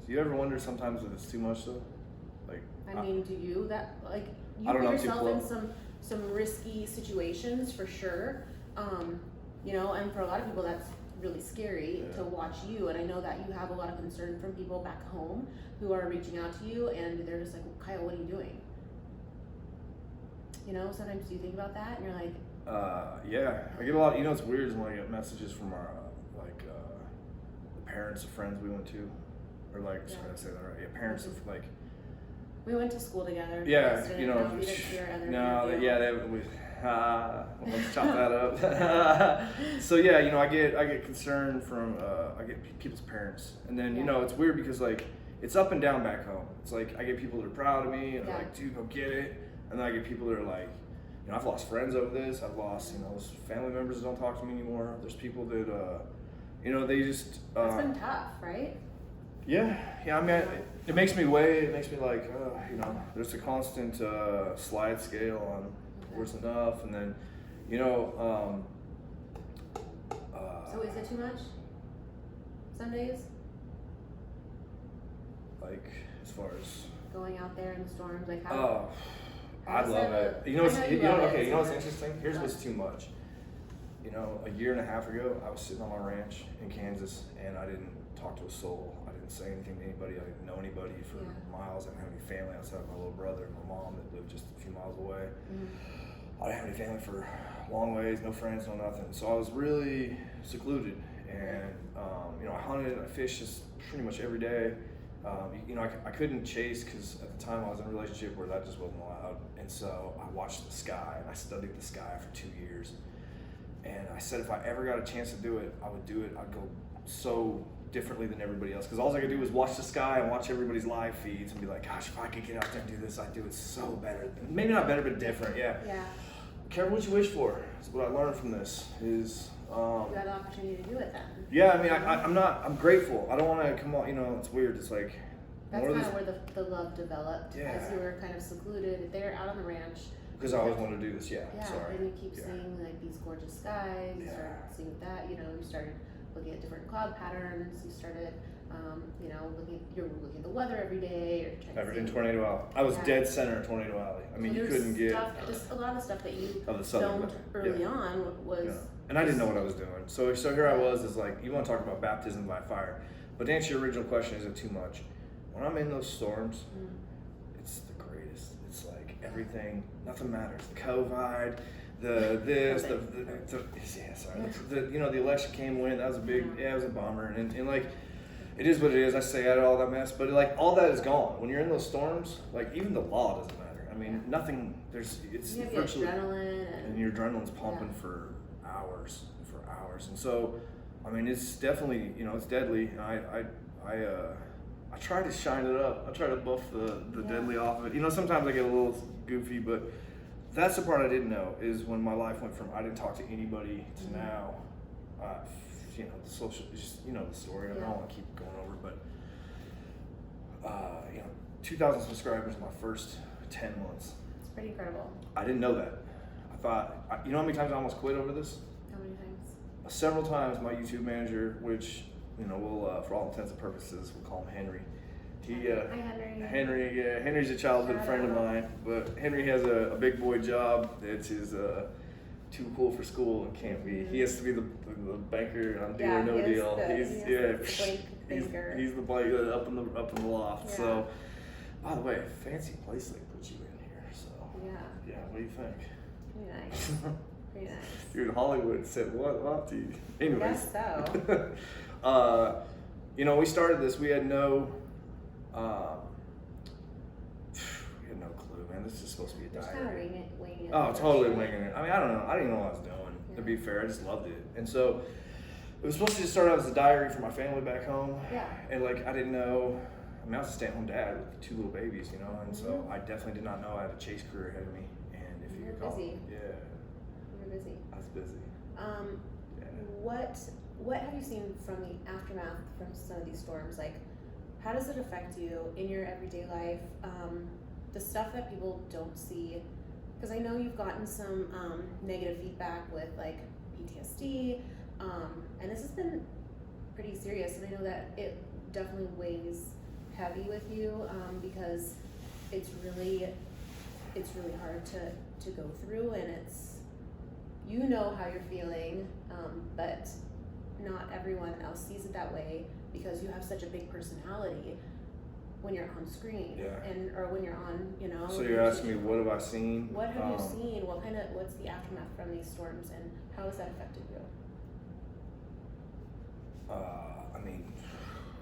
Do you ever wonder sometimes if it's too much though? Like, I mean, do you that like you I don't put know, yourself in some risky situations for sure. You know, and for a lot of people that's really scary to watch you. And I know that you have a lot of concern from people back home who are reaching out to you and they're just like, well, Kyle, what are you doing? You know, sometimes you think about that and you're like, yeah, I get a lot. You know, it's weird is when I get messages from our the parents of friends we went to, or like, Yeah. should I say that right? Yeah, parents of like. we went to school together. Yeah, Yes, you know. we didn't see our other No, interview. yeah, let's chop that up. So yeah, you know, I get concerned from I get people's parents, and then you know it's weird because like it's up and down back home. It's like I get people that are proud of me and like, dude, go get it, and then I get people that are like, you know, I've lost friends over this. I've lost, you know, family members that don't talk to me anymore. There's people that, you know, they just. It's been tough, right? Yeah. I mean, it makes me weigh. It makes me like, you know, there's a constant slide scale on where's enough, and then, you know. So is it too much? Some days? Like as far as going out there in the storms, like how? Oh, I love it. You know, you know what's interesting? Here's what's too much. You know, a year and a half ago, I was sitting on my ranch in Kansas, and I didn't talk to a soul. I didn't say anything to anybody. I didn't know anybody for miles. I didn't have any family outside of my little brother and my mom that lived just a few miles away. I didn't have any family for long ways, no friends, no nothing. So I was really secluded, and you know, I hunted, I fished just pretty much every day. You know, I couldn't chase because at the time I was in a relationship where that just wasn't allowed. And so I watched the sky and I studied the sky for 2 years. And I said if I ever got a chance to do it, I would do it. I'd go so differently than everybody else. Because all I could do was watch the sky and watch everybody's live feeds and be like, gosh, if I could get out there and do this, I'd do it so better. Maybe not better, but different, yeah. Careful what you wish for. That's what I learned from this is... you had the opportunity to do it then. Yeah, I mean, I'm grateful. I don't want to come on, you know, it's weird. It's like... That's kind of where the love developed. Yeah. As you were kind of secluded there out on the ranch. Because I always wanted to do this, sorry. And you keep seeing like these gorgeous skies, you started seeing that, you know, you started looking at different cloud patterns, you started, you know, you're looking at the weather every day. Or Everything Tornado Alley. I was dead center of Tornado Alley. I mean, you couldn't get... Just a lot of the stuff that you filmed early on was... Yeah. And I didn't know what I was doing. So here I was, is like, you want to talk about baptism by fire. But to answer your original question, is it too much? When I'm in those storms, it's the greatest. It's like everything, nothing matters. The COVID, you know, the election came when, that was a big, it was a bummer. And like, it is what it is. I say out of all that mess, but like all that is gone. When you're in those storms, like even the law doesn't matter. I mean, nothing, it's you virtually, adrenaline and your adrenaline's pumping for hours. And so, I mean, it's definitely, you know, it's deadly. And I try to shine it up. I try to buff the deadly off of it. You know, sometimes I get a little goofy, but that's the part I didn't know is when my life went from I didn't talk to anybody to now, you know, the social, just, you know, the story. I don't want to keep going over, but, you know, 2,000 subscribers in my first 10 months. It's pretty incredible. I didn't know that. I thought, you know how many times I almost quit over this? How many times? Several times my YouTube manager, which, you know, we'll, for all intents and purposes, we'll call him Henry. Hi, Henry. Henry's a childhood friend of mine, but Henry has a big boy job that's his too cool for school and can't be. He has to be the banker on Deal or No Deal. He's the blank up in the loft. Yeah. So, by the way, fancy place they put you in here. So yeah, what do you think? Pretty nice. Pretty nice. You're in Hollywood. Said what to you? Anyways. I guess so. You know, we started this. We had no clue, man. This is supposed to be a diary. Just kind of winging it. Oh, totally winging it. I mean, I don't know. I didn't even know what I was doing. To be fair, I just loved it. And so it was supposed to just start out as a diary for my family back home. Yeah. And like, I didn't know. I mean, I was a stay-at-home dad with 2 little babies, you know, and so I definitely did not know I had a chase career ahead of me. And if you recall, busy. Yeah. You're busy. I was busy. What have you seen from the aftermath from some of these storms? Like, how does it affect you in your everyday life? The stuff that people don't see, because I know you've gotten some negative feedback with like PTSD, and this has been pretty serious, and I know that it definitely weighs heavy with you, because it's really hard to go through, and it's, you know how you're feeling, but not everyone else sees it that way because you have such a big personality when you're on screen, or when you're on, So you're asking me, what have I seen? What have you seen? What's the aftermath from these storms, and how has that affected you? I mean,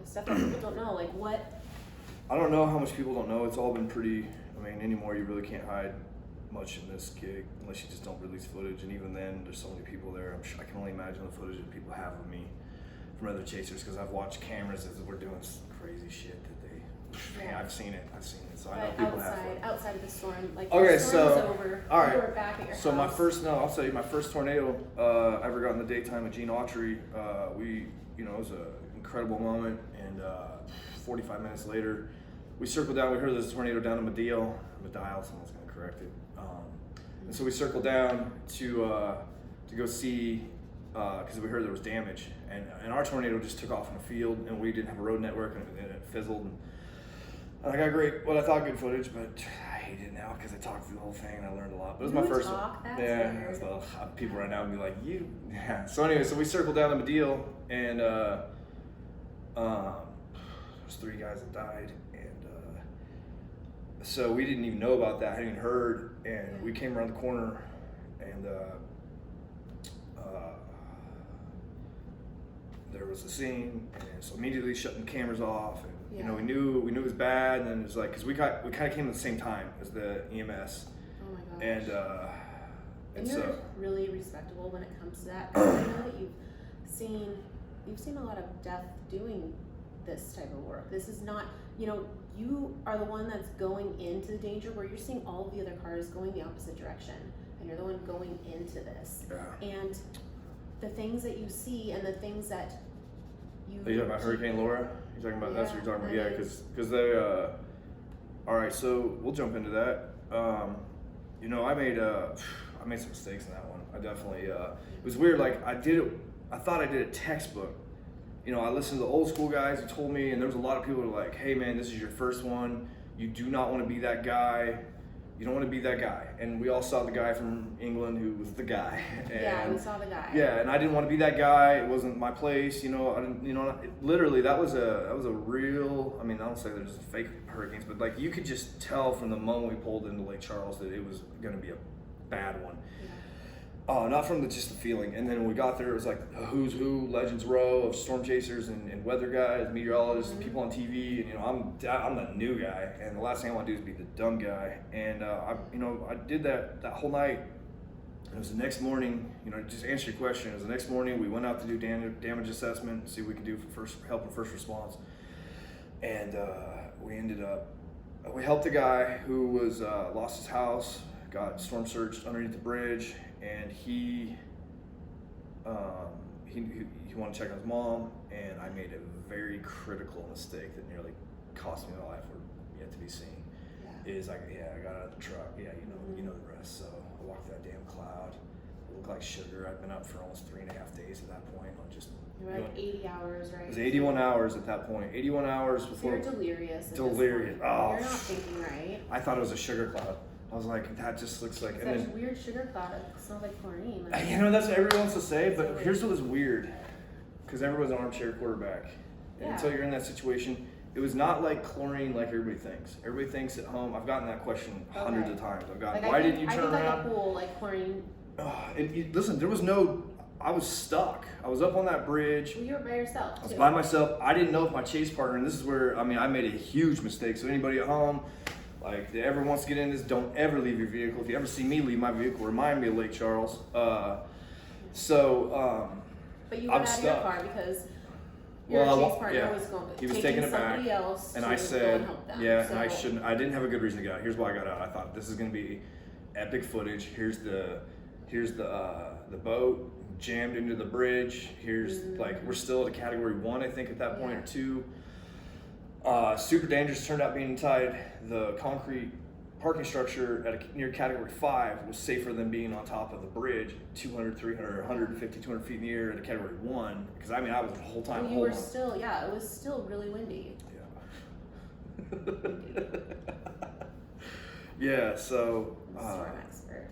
The stuff that people don't know, like what? I don't know how much people don't know. It's all been pretty, anymore you really can't hide much in this gig unless you just don't release footage, and even then there's so many people there. I can only imagine the footage that people have of me from other chasers, because I've watched cameras as we're doing some crazy shit that I've seen it. So I know people have fun. Outside of the storm, like okay, the storm was over, all right. you were back at your so house. I'll tell you, my first tornado I ever got in the daytime at Gene Autry, it was an incredible moment, and 45 minutes later, we circled down. We heard there's a tornado down in Medial, someone's gonna correct it. And so we circled down to go see, because we heard there was damage, and our tornado just took off in the field, and we didn't have a road network, and it fizzled. And I got I thought good footage, but I hate it now because I talked through the whole thing and I learned a lot. But it was my first one. Yeah, so people right now would be like, you. Yeah. So anyway, so we circled down the Medial, and there's 3 guys that died, and so we didn't even know about that. I hadn't even heard, and we came around the corner, and there was a scene, and so immediately shutting the cameras off, and we knew it was bad, and then it was like, because we kind of came at the same time as the EMS. Oh my gosh. And you're so really respectable when it comes to that, because I know that you've seen a lot of death doing this type of work. This is not, you are the one that's going into the danger, where you're seeing all of the other cars going the opposite direction, and you're the one going into this. Yeah. And the things that you see, and the things that you... Are you talking about Hurricane Laura? You're talking about, that's what you're talking about? Yeah, because they, all right, so we'll jump into that. I made some mistakes in that one. I definitely, it was weird, like I thought I did a textbook. I listened to the old school guys who told me, and there was a lot of people who were like, hey man, this is your first one. You do not want to be that guy. You don't want to be that guy. And we all saw the guy from England who was the guy. And, we saw the guy. Yeah, and I didn't want to be that guy. It wasn't my place. Literally that was a real, I don't say there's fake hurricanes, but like you could just tell from the moment we pulled into Lake Charles that it was going to be a bad one. Not from just the feeling. And then when we got there, it was like a who's who, legends row of storm chasers and weather guys, meteorologists, people on TV. And I'm the new guy, and the last thing I want to do is be the dumb guy. And I did that whole night. And it was the next morning. Just to answer your question, it was the next morning. We went out to do damage assessment, see what we can do for help and first response. And we helped a guy who was lost his house, got storm surged underneath the bridge, and he wanted to check on his mom, and I made a very critical mistake that nearly cost me my life, or yet to be seen. Is I got out of the truck. Yeah, you know the rest. So I walked that damn cloud. It looked like sugar. I'd been up for almost 3.5 days at that point. You were like 80 hours, right? It was 81 hours at that point. 81 hours before. You're delirious. Delirious. Oh. You're not thinking right. I thought it was a sugar cloud. I was like, that just looks like. It's and that then, weird sugar cloud. It smells like chlorine. That's what everyone wants to say, but here's what was weird, because everyone's an armchair quarterback, and until you're in that situation, it was not like chlorine like everybody thinks. Everybody thinks at home. I've gotten that question hundreds of times. I've gotten, why didn't you turn around? I think like a pool, like chlorine. Listen, there was no. I was stuck. I was up on that bridge. Well, you were by yourself. I was by myself. I didn't know if my chase partner, and this is where I made a huge mistake. So anybody at home, like, that ever wants to get in this, don't ever leave your vehicle. If you ever see me leave my vehicle, remind me of Lake Charles. But you got out of your car because your chase partner was going. He was taking it back, else and I said, and I shouldn't. I didn't have a good reason to get out. Here's why I got out. I thought this is going to be epic footage. Here's the boat jammed into the bridge. Here's like, we're still at a category 1, I think, at that point, or 2. Super dangerous. Turned out being inside the concrete parking structure at near category 5 was safer than being on top of the bridge 200, 300, 150, 200 feet in the air at a category 1, because I was the whole time. Well, you were still, it was still really windy. Yeah. Yeah, so Storm expert.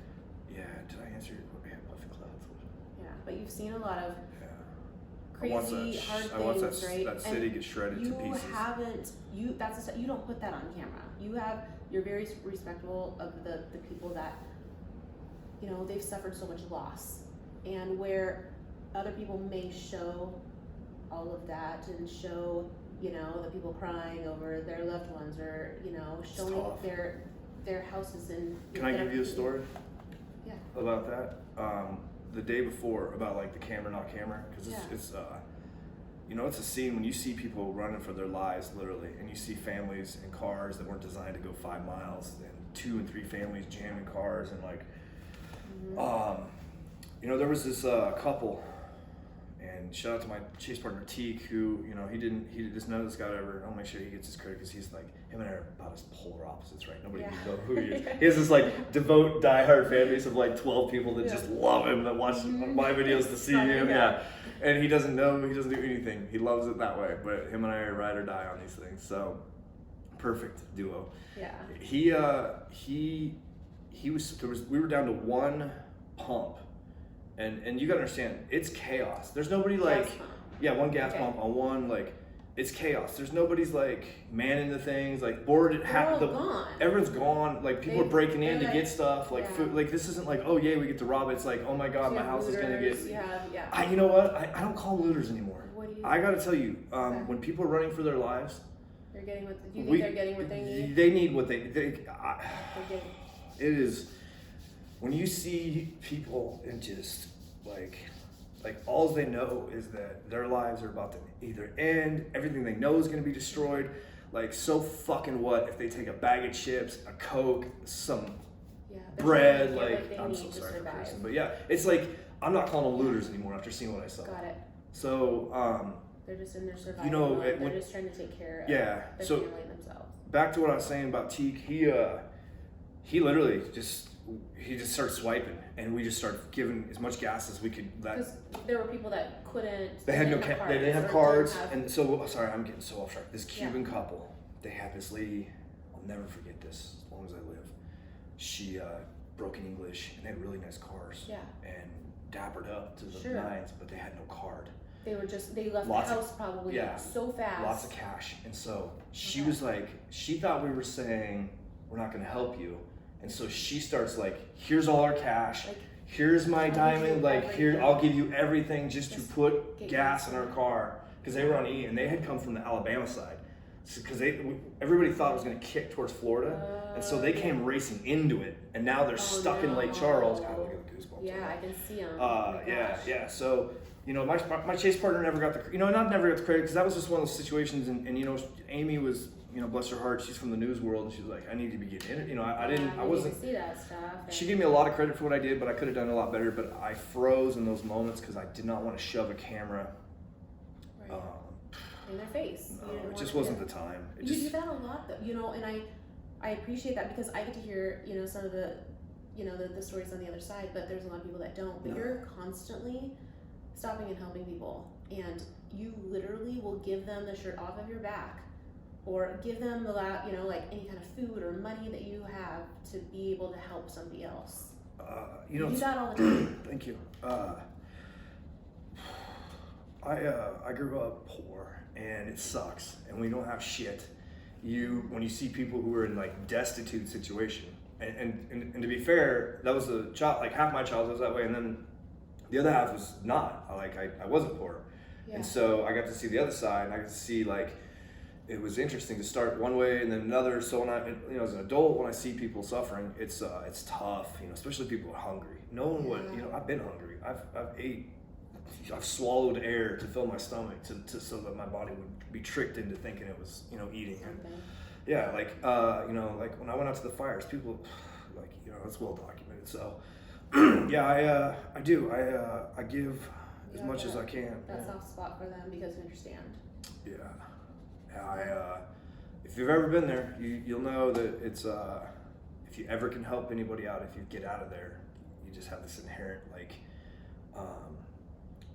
yeah, did I answer your question? Yeah, Buffy Clouds. Yeah, but you've seen a lot of Yeah. crazy, hard I watched things, right? that city get shredded to pieces. You don't put that on camera. You're very respectful of the people that, you know, they've suffered so much loss, and where other people may show all of that and show, you know, the people crying over their loved ones, or, you know, showing their houses in. Can I give you a story? Yeah. About that? The day before, about like the camera, not camera, because it's you know, it's a scene when you see people running for their lives, literally, and you see families in cars that weren't designed to go 5 miles, and 2 and 3 families jamming cars, and like, you know, there was this couple, and shout out to my chase partner Teak, who, you know, he none of this guy ever. I'll make sure he gets his credit, because he's like, him and I are about as polar opposites, right? Nobody can know who he is. He has this like devout, diehard fan base of like 12 people that just love him, that watch my videos to see him. Yeah. And he doesn't know, he doesn't do anything. He loves it that way. But him and I are ride or die on these things. So perfect duo. Yeah. We were down to one pump. And you gotta understand, it's chaos. There's nobody like, one gas pump on one, like, it's chaos. There's nobody's like manning the things, like everyone's gone. Like people are breaking in to get stuff, like food. Like this isn't like, oh yay, we get to rob it. It's like, oh my god, my house is gonna get. You know what? I don't call them looters anymore. I gotta tell you, when people are running for their lives, they're getting what. Do you think they're getting what they need? They need what they. It is when you see people and just like all they know is that their lives are about to either end, everything they know is going to be destroyed. Like, so fucking what if they take a bag of chips, a Coke, some bread, like I'm so sorry for cursing, but yeah, it's like, I'm not calling them looters anymore after seeing what I saw. Got it. So, they're just in their survival, you know, they're just trying to take care of their family and themselves. Back to what I was saying about Teak, he literally just started swiping, and we just started giving as much gas as we could. Because there were people that couldn't. They didn't have cards, and so sorry, I'm getting so off track. This Cuban couple, they had this lady. I'll never forget this as long as I live. She broken English, and they had really nice cars. Yeah. And dappered up to the nines, but they had no card. They left the house probably so fast. Lots of cash, and so she was like, she thought we were saying we're not going to help you. And so she starts like, here's all our cash, here's my diamond, like here, I'll give you everything just to put gas in our car. Because they were on E, and they had come from the Alabama side. Because everybody thought it was going to kick towards Florida. And so they came racing into it, and now they're stuck in Lake Charles. God, look at the goosebumps. Yeah, I can see them. Yeah. So, you know, my chase partner never got the credit, because that was just one of those situations. And you know, Amy was, you know, bless her heart, she's from the news world, and she's like, I need to be getting in it. You know, I wasn't. See that stuff. She gave me a lot of credit for what I did, but I could have done a lot better. But I froze in those moments because I did not want to shove a camera in their face. No, it just wasn't the time. You do that a lot, though, you know, and I appreciate that, because I get to hear, you know, some of the, you know, the stories on the other side, but there's a lot of people that don't. But you're constantly stopping and helping people, and you literally will give them the shirt off of your back, or give them the, you know, like any kind of food or money that you have to be able to help somebody else. You know, do that all the time. Thank you. I grew up poor, and it sucks, and we don't have shit. When you see people who are in like destitute situation, and to be fair, that was a child, like half my childhood was that way, and then the other half was not. I wasn't poor, and so I got to see the other side, and I got to see like, it was interesting to start one way and then another. So when as an adult, when I see people suffering, it's tough, you know, especially people who are hungry. No one would, you know, I've been hungry. I've swallowed air to fill my stomach so that my body would be tricked into thinking it was, you know, eating. And yeah, like you know, like when I went out to the fires, people, like, you know, it's well documented. So yeah, I do. I give as much as I can. That soft spot for them, because you understand. Yeah. If you've ever been there, you'll know that it's if you ever can help anybody out, if you get out of there, you just have this inherent like,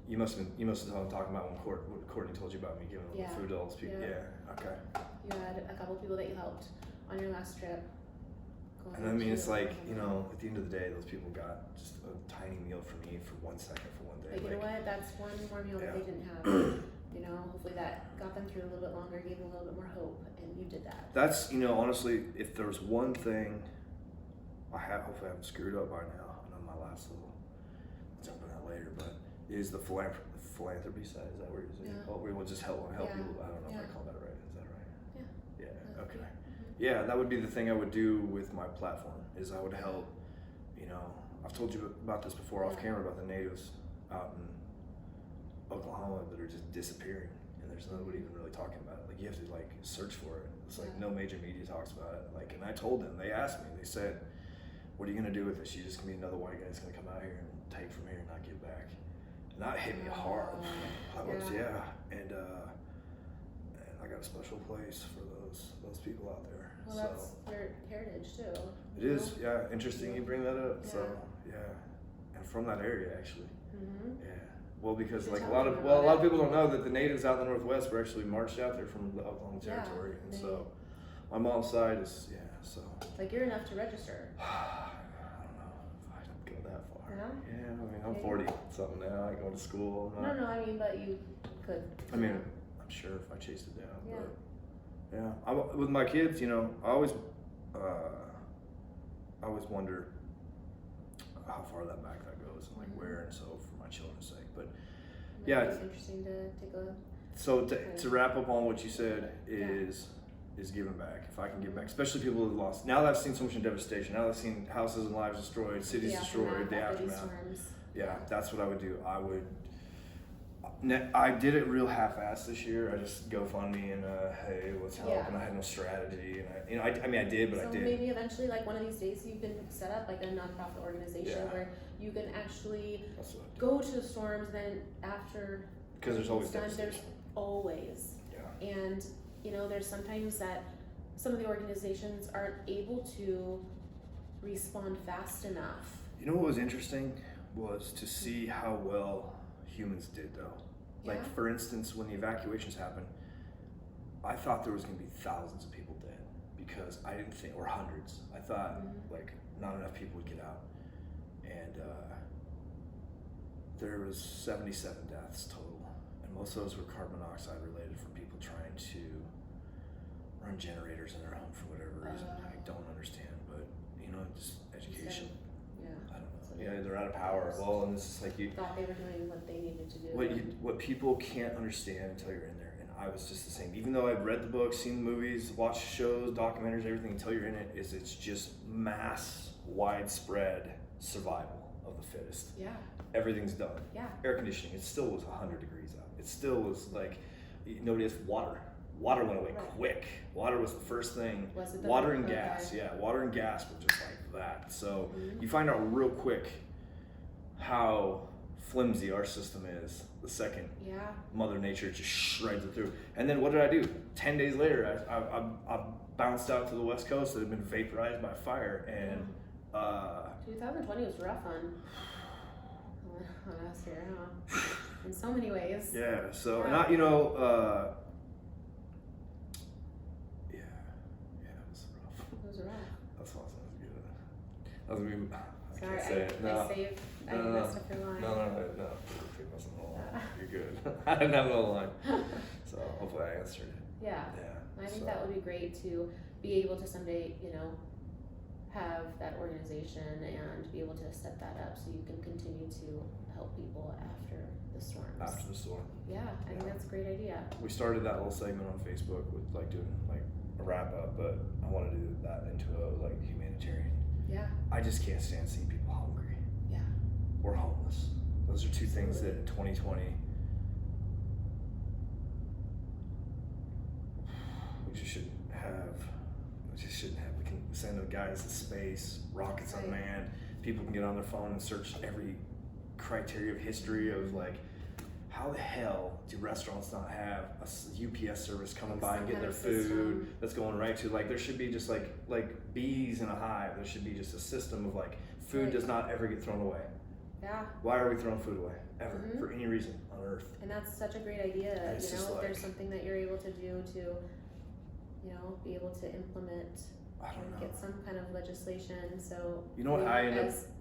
you must have known what I'm talking about when Courtney told you about me giving food to all those people. Yeah. Okay. You had a couple couple people that you helped on your last trip. And I mean, it's like, you know, at the end of the day, those people got just a tiny meal for me for 1 second for one day. Like, you know what? That's one more meal that they didn't have. You know, hopefully that got them through a little bit longer, gave them a little bit more hope, and you did that. That's, you know, honestly, if there was one thing hopefully I haven't screwed up by now. I know my last little, I'll jump on that later, but is the philanthropy side, is that where you're saying? Yeah. Oh, we will just help people. I don't know if I call that right. Is that right? Yeah, okay. Yeah, that would be the thing I would do with my platform, is I would help, you know, I've told you about this before off camera about the natives out in Oklahoma that are just disappearing, and there's nobody even really talking about it. Like, you have to like search for it. It's like no major media talks about it. Like, and I told them, they asked me, they said, what are you gonna do with this? You just gonna be another white guy that's gonna come out here and take from here and not give back. And that hit me hard. And I got a special place for those people out there. Well, that's their heritage too. It is, yeah. Interesting you bring that up. So and from that area actually. Yeah. Well, because like a lot of people don't know that the natives out in the Northwest were actually marched out there from the Oklahoma Territory, and so my mom's side is so. Like, you're enough to register. I don't know if I'd go that far. No? Yeah, I mean I'm 40 something now. I go to school. No, I mean, but you could. I mean, I'm sure if I chased it down, but with my kids, you know, I always wonder how far that back that goes and like where, and so for my children's sake. But it's interesting to take a. So to wrap up on what you said is giving back. If I can give back, especially people who've lost. Now that I've seen so much devastation, now that I've seen houses and lives destroyed, cities destroyed, the aftermath. Yeah, that's what I would do. I did it real half-assed this year. I just GoFundMe and hey, what's help? And I had no strategy. And I did, but I did. So maybe eventually, like one of these days, you can set up like a nonprofit organization where you can actually go to the storms. Then after, because there's always there's always. And you know, there's sometimes that some of the organizations aren't able to respond fast enough. You know what was interesting was to see how well humans did though. Like for instance, when the evacuations happened, I thought there was gonna be thousands of people dead because I didn't think, or hundreds. I thought like not enough people would get out. And there was 77 deaths total. And most of those were carbon monoxide related from people trying to run generators in their home for whatever reason. I don't understand, but you know, just education. I don't know. They're out of power. Well, and this is like you thought they were doing what they needed to do. What people can't understand until you're in there, and I was just the same. Even though I've read the books, seen the movies, watched shows, documentaries, everything, until you're in it, it's just mass, widespread survival of the fittest. Everything's done. Air conditioning. It still was 100 degrees out. It still was like nobody has water. Water went away quick. Water was the first thing. Water and gas. Water and gas were just like that. So you find out real quick how flimsy our system is the second Mother Nature just shreds it through. And then what did I do? 10 days later, I bounced out to the West Coast that had been vaporized by fire. And 2020 was rough on us here, huh? In so many ways. So not it was rough. That's awesome. That was good. Sorry, I messed up your line. No. You're good. I didn't have no line. So hopefully I answered it. I think that would be great to be able to someday, you know, have that organization and be able to set that up so you can continue to help people after the storms. After the storm. I think that's a great idea. We started that little segment on Facebook with like doing like a wrap up, but I want to do that into a like humanitarian. I just can't stand seeing people hungry. Or homeless. Those are two things that in 2020 we just shouldn't have. We can send the guys to space, rockets unmanned. People can get on their phone and search every criteria of history of like, how the hell do restaurants not have a UPS service coming by and getting their food that's going right to, like, there should be just like bees in a hive. There should be just a system of like, food does not ever get thrown away. Why are we throwing food away ever for any reason on earth? And that's such a great idea. You know, if there's something that you're able to do to, you know, be able to implement I don't and know. get some kind of legislation. So You know what I end up as